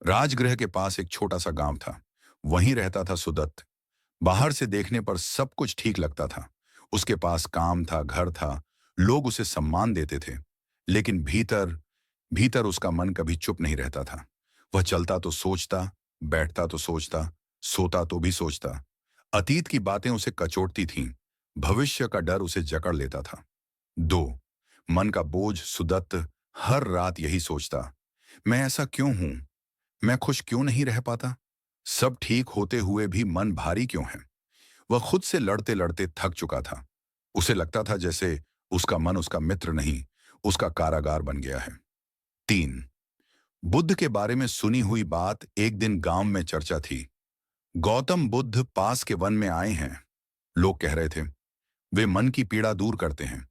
राजगृह के पास एक छोटा सा गांव था। वहीं रहता था सुदत्त। बाहर से देखने पर सब कुछ ठीक लगता था। उसके पास काम था, घर था, लोग उसे सम्मान देते थे। लेकिन भीतर भीतर उसका मन कभी चुप नहीं रहता था। वह चलता तो सोचता, बैठता तो सोचता, सोता तो भी सोचता। अतीत की बातें उसे कचोटती थीं। भविष्य का डर उसे जकड़ लेता था। दो, मन का बोझ सुदत्त हर रात यही सोचता, मैं ऐसा क्यों हूं? मैं खुश क्यों नहीं रह पाता? सब ठीक होते हुए भी मन भारी क्यों है? वह खुद से लड़ते लड़ते थक चुका था। उसे लगता था जैसे उसका मन उसका मित्र नहीं, उसका कारागार बन गया है। तीन, बुद्ध के बारे में सुनी हुई बात एक दिन गांव में चर्चा थी। गौतम बुद्ध पास के वन में आए हैं। लोग कह रहे थे, वे मन की पीड़ा दूर करते हैं,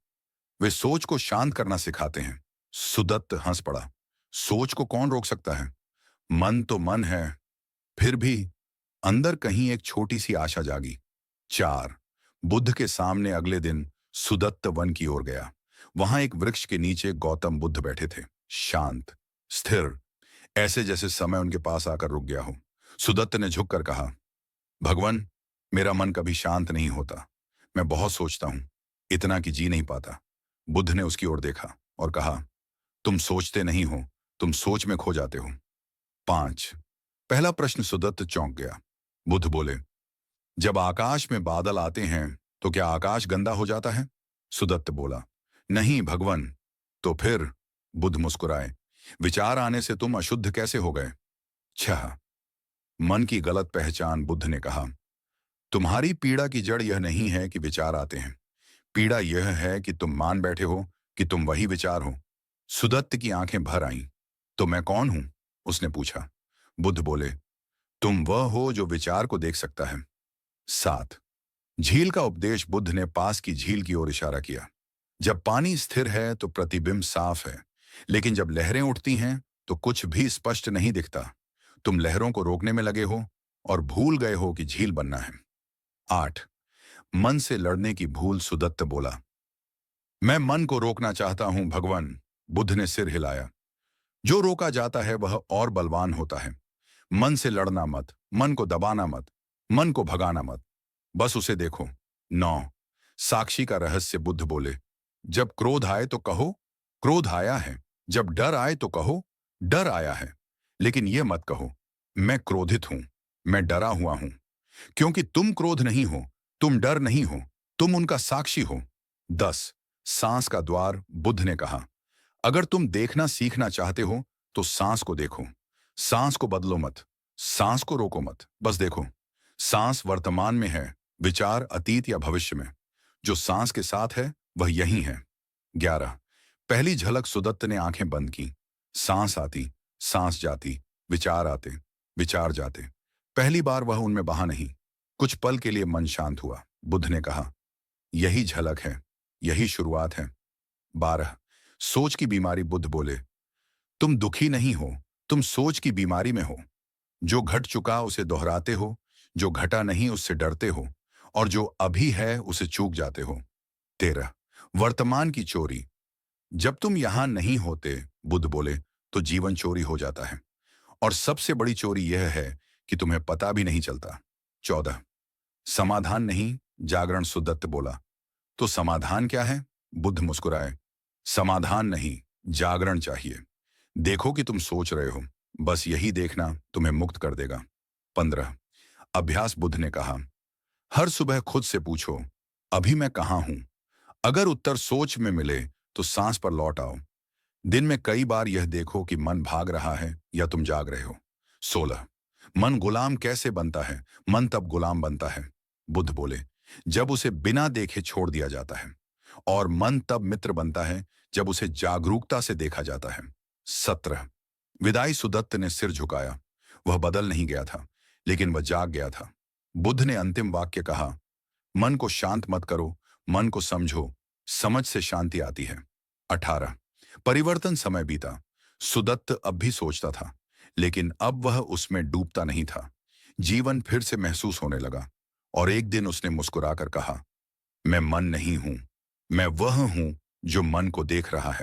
वे सोच को शांत करना सिखाते हैं। सुदत्त हंस पड़ा। सोच को कौन रोक सकता है? मन तो मन है। फिर भी अंदर कहीं एक छोटी सी आशा जागी। चार, बुद्ध के सामने अगले दिन सुदत्त वन की ओर गया। वहां एक वृक्ष के नीचे गौतम बुद्ध बैठे थे, शांत, स्थिर, ऐसे जैसे समय उनके पास आकर रुक गया हो। सुदत्त ने झुककर कहा, भगवान, मेरा मन कभी शांत नहीं होता। मैं बहुत सोचता हूं, इतना कि जी नहीं पाता। बुद्ध ने उसकी ओर देखा और कहा, तुम सोचते नहीं हो, तुम सोच में खो जाते हो। पांच, पहला प्रश्न सुदत्त चौंक गया। बुद्ध बोले, जब आकाश में बादल आते हैं तो क्या आकाश गंदा हो जाता है? सुदत्त बोला, नहीं भगवान। तो फिर? बुद्ध मुस्कुराए, विचार आने से तुम अशुद्ध कैसे हो गए? छह, मन की गलत पहचान। बुद्ध ने कहा, तुम्हारी पीड़ा की जड़ यह नहीं है कि विचार आते हैं। पीड़ा यह है कि तुम मान बैठे हो कि तुम वही विचार हो। सुदत्त की आंखें भर आईं। तो मैं कौन हूं? उसने पूछा। बुद्ध बोले, तुम वह हो जो विचार को देख सकता है। सात, झील का उपदेश। बुद्ध ने पास की झील की ओर इशारा किया। जब पानी स्थिर है तो प्रतिबिंब साफ है, लेकिन जब लहरें उठती हैं तो कुछ भी स्पष्ट नहीं दिखता। तुम लहरों को रोकने में लगे हो और भूल गए हो कि झील बनना है। आठ, मन से लड़ने की भूल। सुदत्त बोला, मैं मन को रोकना चाहता हूं भगवान। बुद्ध ने सिर हिलाया। जो रोका जाता है वह और बलवान होता है। मन से लड़ना मत, मन को दबाना मत, मन को भगाना मत, बस उसे देखो। 9, साक्षी का रहस्य। बुद्ध बोले, जब क्रोध आए तो कहो क्रोध आया है, जब डर आए तो कहो डर आया है, लेकिन यह मत कहो मैं क्रोधित हूं, मैं डरा हुआ हूं, क्योंकि तुम क्रोध नहीं हो, तुम डर नहीं हो, तुम उनका साक्षी हो। 10, सांस का द्वार। बुद्ध ने कहा, अगर तुम देखना सीखना चाहते हो तो सांस को देखो। सांस को बदलो मत, सांस को रोको मत, बस देखो। सांस वर्तमान में है, विचार अतीत या भविष्य में। जो सांस के साथ है वह यही है। 11, पहली झलक। सुदत्त ने आंखें बंद की। सांस आती, सांस जाती, विचार आते, विचार जाते। पहली बार वह उनमें बहा नहीं। कुछ पल के लिए मन शांत हुआ। बुद्ध ने कहा, यही झलक है, यही शुरुआत है। 12, सोच की बीमारी। बुद्ध बोले, तुम दुखी नहीं हो, तुम सोच की बीमारी में हो। जो घट चुका उसे दोहराते हो, जो घटा नहीं उससे डरते हो, और जो अभी है उसे चूक जाते हो। 13, वर्तमान की चोरी। जब तुम यहां नहीं होते, बुद्ध बोले, तो जीवन चोरी हो जाता है, और सबसे बड़ी चोरी यह है कि तुम्हें पता भी नहीं चलता। 14, समाधान नहीं, जागरण। सुदत्त बोला, तो समाधान क्या है? बुद्ध मुस्कुराए, समाधान नहीं, जागरण चाहिए। देखो कि तुम सोच रहे हो, बस यही देखना तुम्हें मुक्त कर देगा। 15, अभ्यास। बुद्ध ने कहा, हर सुबह खुद से पूछो, अभी मैं कहाँ हूं? अगर उत्तर सोच में मिले तो सांस पर लौट आओ। दिन में कई बार यह देखो कि मन भाग रहा है या तुम जाग रहे हो। 16, मन गुलाम कैसे बनता है? मन तब गुलाम बनता है, बुद्ध बोले, जब उसे बिना देखे छोड़ दिया जाता है, और मन तब मित्र बनता है जब उसे जागरूकता से देखा जाता है। 17, विदाई। सुदत्त ने सिर झुकाया। वह बदल नहीं गया था, लेकिन वह जाग गया था। बुद्ध ने अंतिम वाक्य कहा, मन को शांत मत करो, मन को समझो, समझ से शांति आती है। 18, परिवर्तन। समय बीता। सुदत्त अब भी सोचता था, लेकिन अब वह उसमें डूबता नहीं था। जीवन फिर से महसूस होने लगा, और एक दिन उसने मुस्कुराकर कहा, मैं मन नहीं हूं, मैं वह हूं जो मन को देख रहा है।